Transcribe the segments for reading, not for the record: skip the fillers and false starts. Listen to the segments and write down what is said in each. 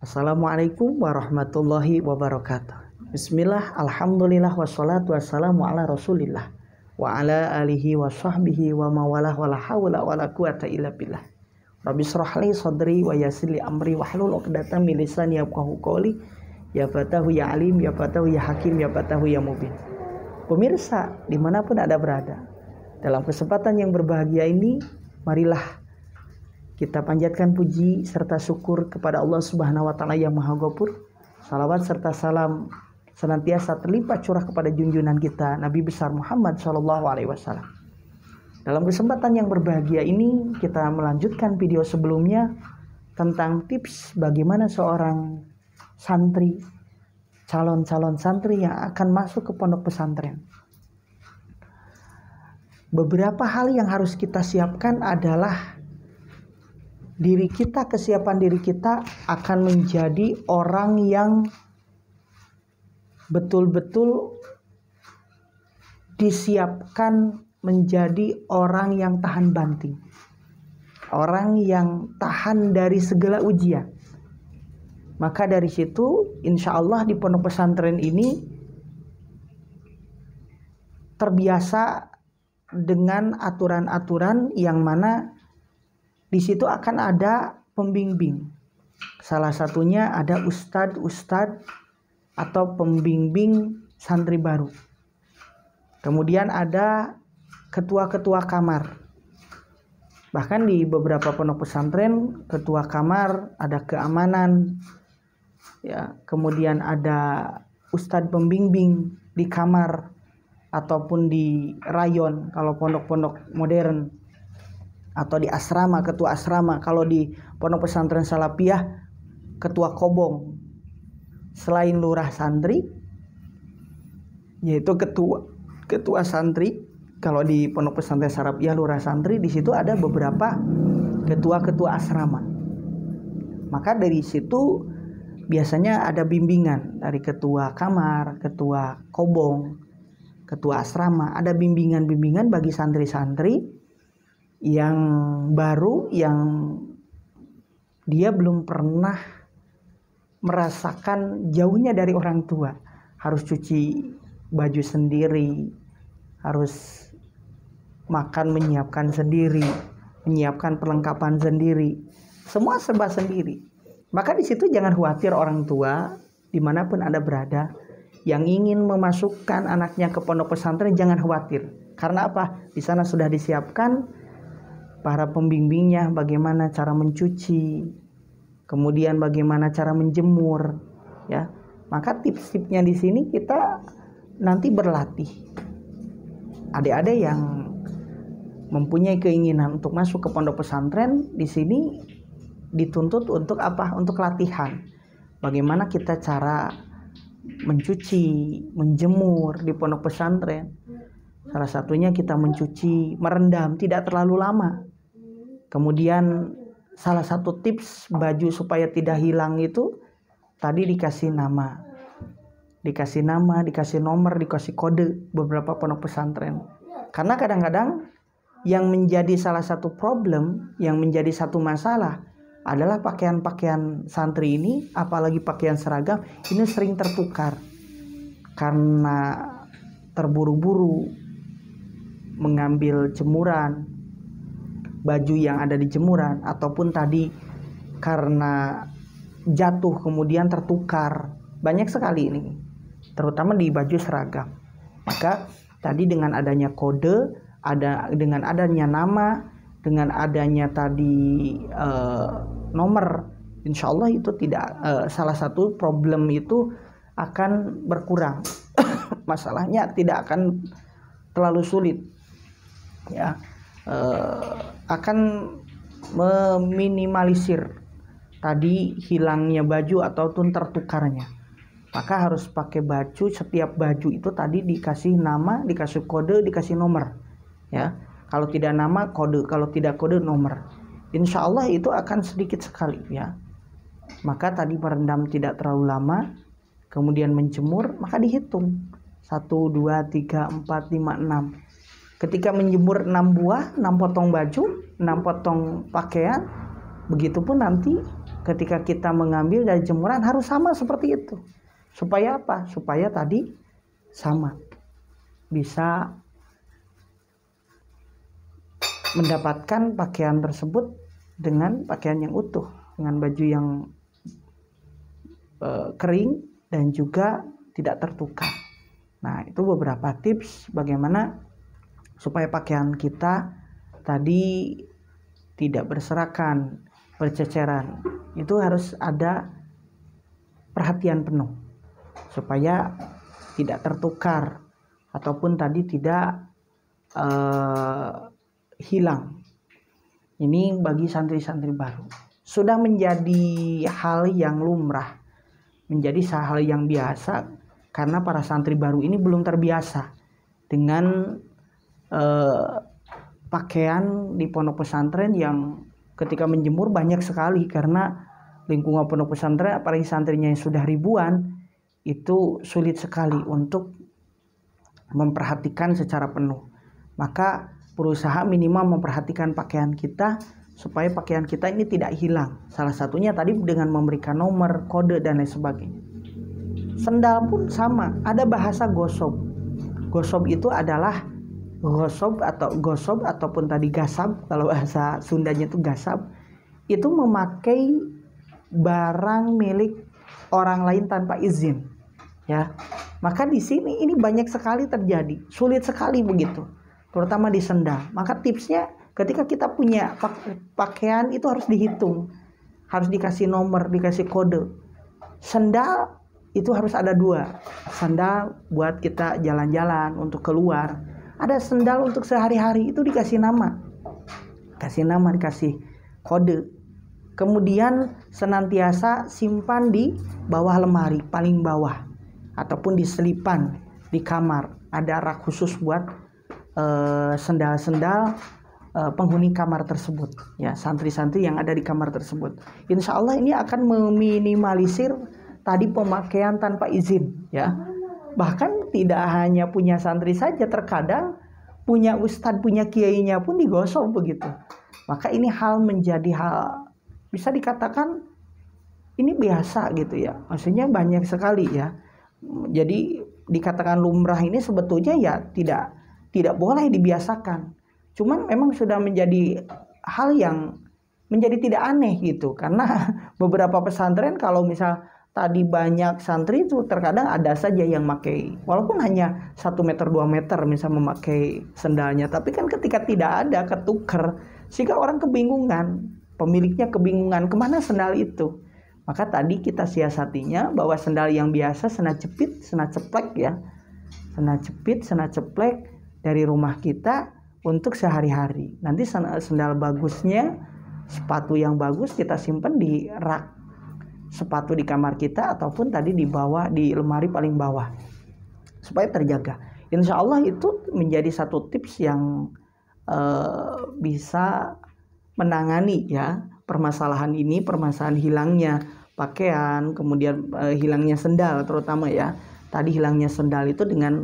Assalamualaikum warahmatullahi wabarakatuh. Bismillah, alhamdulillah, wassalatu wassalamu ala rasulillah wa ala alihi wa sahbihi wa mawalah wa la hawla wa la quwata illa billah. Rabbi shrah li sadri wa yassir li amri wahlul 'uqdatam min lisani yafqahu qawli. Ya fatahu ya alim, ya fatahu ya hakim, ya fatahu ya mubin. Pemirsa dimanapun Anda berada, dalam kesempatan yang berbahagia ini, marilah kita panjatkan puji serta syukur kepada Allah Subhanahu wa taala yang Maha Ghafur. Salawat serta salam senantiasa terlimpah curah kepada junjungan kita Nabi besar Muhammad sallallahu alaihi wasallam. Dalam kesempatan yang berbahagia ini, kita melanjutkan video sebelumnya tentang tips bagaimana seorang santri, calon-calon santri yang akan masuk ke pondok pesantren. Beberapa hal yang harus kita siapkan adalah kesiapan diri kita akan menjadi orang yang betul-betul disiapkan menjadi orang yang tahan banting, orang yang tahan dari segala ujian. Maka dari situ insya Allah di pondok pesantren ini terbiasa dengan aturan-aturan yang mana di situ akan ada pembimbing. Salah satunya ada ustadz atau pembimbing santri baru. Kemudian ada ketua-ketua kamar. Bahkan di beberapa pondok pesantren, ketua kamar, ada keamanan, ya. Kemudian ada ustadz pembimbing di kamar ataupun di rayon kalau pondok-pondok modern. Atau di asrama, ketua asrama. Kalau di pondok pesantren salafiyah, ketua kobong. Selain lurah santri, yaitu ketua santri. Kalau di pondok pesantren salafiyah lurah santri, di situ ada beberapa ketua-ketua asrama. Maka dari situ biasanya ada bimbingan dari ketua kamar, ketua kobong, ketua asrama. Ada bimbingan-bimbingan bagi santri-santri yang baru, yang dia belum pernah merasakan jauhnya dari orang tua. Harus cuci baju sendiri, harus makan menyiapkan sendiri, menyiapkan perlengkapan sendiri, semua serba sendiri. Maka di situ jangan khawatir orang tua dimanapun Anda berada yang ingin memasukkan anaknya ke pondok pesantren, jangan khawatir. Karena apa? Di sana sudah disiapkan para pembimbingnya, bagaimana cara mencuci, kemudian bagaimana cara menjemur, ya. Maka tips-tipsnya di sini kita nanti berlatih. Adik-adik yang mempunyai keinginan untuk masuk ke pondok pesantren, di sini dituntut untuk apa? Untuk latihan. Bagaimana kita cara mencuci, menjemur di pondok pesantren. Salah satunya kita mencuci, merendam, tidak terlalu lama. Kemudian salah satu tips baju supaya tidak hilang itu tadi dikasih nama. Dikasih nama, dikasih nomor, dikasih kode beberapa pondok pesantren. Karena kadang-kadang yang menjadi salah satu problem, yang menjadi satu masalah adalah pakaian-pakaian santri ini, apalagi pakaian seragam, ini sering tertukar. Karena terburu-buru mengambil jemuran, baju yang ada di jemuran, ataupun tadi karena jatuh kemudian tertukar. Banyak sekali ini, terutama di baju seragam. Maka tadi dengan adanya kode, dengan adanya nama, dengan adanya tadi nomor, insya Allah itu tidak salah satu problem itu akan berkurang. Masalahnya tidak akan terlalu sulit, ya. Akan meminimalisir tadi hilangnya baju ataupun tertukarnya. Maka harus pakai baju, setiap baju itu tadi dikasih nama, dikasih kode, dikasih nomor, ya. Kalau tidak nama, kode, kalau tidak kode, nomor. Insya Allah itu akan sedikit sekali, ya. Maka tadi merendam tidak terlalu lama, kemudian menjemur, maka dihitung 1, 2, 3, 4, 5, 6. Ketika menjemur 6 buah, 6 potong baju, 6 potong pakaian, Begitupun nanti ketika kita mengambil dari jemuran harus sama seperti itu. Supaya apa? Supaya tadi sama, bisa mendapatkan pakaian tersebut dengan pakaian yang utuh, dengan baju yang kering dan juga tidak tertukar. Nah, itu beberapa tips bagaimana supaya pakaian kita tadi tidak berserakan, berceceran. Itu harus ada perhatian penuh supaya tidak tertukar ataupun tadi tidak hilang. Ini bagi santri-santri baru sudah menjadi hal yang lumrah, menjadi hal yang biasa, karena para santri baru ini belum terbiasa dengan pakaian di pondok pesantren yang ketika menjemur banyak sekali, karena lingkungan pondok pesantren apalagi santrinya yang sudah ribuan itu sulit sekali untuk memperhatikan secara penuh. Maka berusaha minimal memperhatikan pakaian kita supaya pakaian kita ini tidak hilang. Salah satunya tadi dengan memberikan nomor, kode dan lain sebagainya. Sendal pun sama, ada bahasa gosob. Gosob itu adalah gosob ataupun tadi gasab, kalau bahasa Sundanya itu gasab, itu memakai barang milik orang lain tanpa izin, ya. Maka di sini ini banyak sekali terjadi, sulit sekali begitu, terutama di sendal. Maka tipsnya ketika kita punya pakaian itu harus dihitung, harus dikasih nomor, dikasih kode. Sendal itu harus ada 2. Sandal buat kita jalan-jalan untuk keluar. Ada sendal untuk sehari-hari, itu dikasih nama. Kasih nama, dikasih kode. Kemudian senantiasa simpan di bawah lemari, paling bawah. Ataupun di selipan di kamar. Ada rak khusus buat sendal-sendal penghuni kamar tersebut. Ya, santri-santri yang ada di kamar tersebut. Insya Allah ini akan meminimalisir tadi pemakaian tanpa izin, ya. Bahkan tidak hanya punya santri saja, terkadang punya ustadz, punya kiainya pun digosok begitu. Maka ini hal menjadi hal bisa dikatakan ini biasa gitu ya. Maksudnya banyak sekali ya. Jadi dikatakan lumrah ini sebetulnya ya tidak boleh dibiasakan. Cuman memang sudah menjadi hal yang menjadi tidak aneh gitu. Karena beberapa pesantren kalau misal tadi banyak santri itu terkadang ada saja yang pakai, walaupun hanya 1 meter 2 meter misal memakai sendalnya, tapi kan ketika tidak ada ketuker sehingga orang kebingungan, pemiliknya kebingungan kemana sendal itu. Maka tadi kita siasatinya bahwa sendal yang biasa, sena jepit, sena ceplek ya, sena jepit, sena ceplek dari rumah kita untuk sehari-hari. Nanti sendal bagusnya, sepatu yang bagus kita simpan di rak sepatu di kamar kita ataupun tadi di bawah di lemari paling bawah supaya terjaga. Insya Allah itu menjadi satu tips yang bisa menangani ya permasalahan ini, permasalahan hilangnya pakaian, kemudian hilangnya sendal terutama ya. Tadi hilangnya sendal itu dengan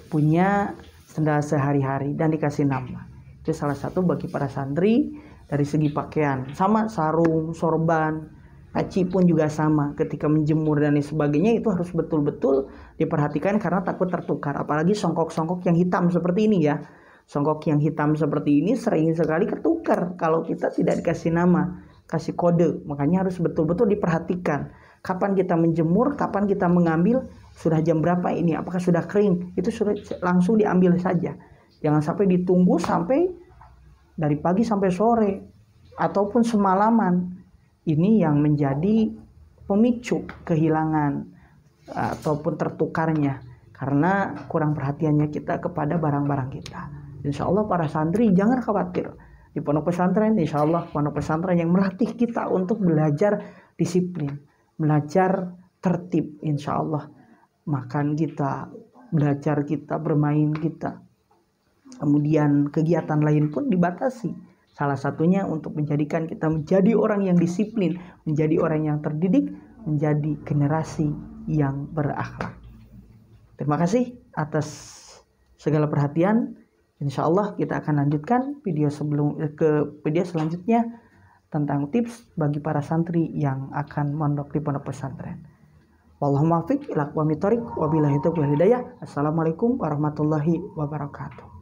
punya sendal sehari-hari dan dikasih nama. Itu salah satu bagi para santri dari segi pakaian. Sama sarung, sorban, peci pun juga sama, ketika menjemur dan sebagainya itu harus betul-betul diperhatikan karena takut tertukar. Apalagi songkok-songkok yang hitam seperti ini ya. Songkok yang hitam seperti ini sering sekali ketukar kalau kita tidak dikasih nama, kasih kode. Makanya harus betul-betul diperhatikan. Kapan kita menjemur, kapan kita mengambil, sudah jam berapa ini, apakah sudah kering, itu sudah langsung diambil saja. Jangan sampai ditunggu sampai dari pagi sampai sore ataupun semalaman. Ini yang menjadi pemicu kehilangan ataupun tertukarnya karena kurang perhatiannya kita kepada barang-barang kita. Insya Allah para santri jangan khawatir. Di pondok pesantren, insya Allah pondok pesantren yang melatih kita untuk belajar disiplin, belajar tertib, insya Allah. Makan kita, belajar kita, bermain kita. Kemudian kegiatan lain pun dibatasi. Salah satunya untuk menjadikan kita menjadi orang yang disiplin, menjadi orang yang terdidik, menjadi generasi yang berakhlak. Terima kasih atas segala perhatian. Insya Allah kita akan lanjutkan video selanjutnya tentang tips bagi para santri yang akan mondok di pondok pesantren. Wallahul muwaffiq ila aqwamit thoriq, wabillahi taufiq wal hidayah. Assalamualaikum warahmatullahi wabarakatuh.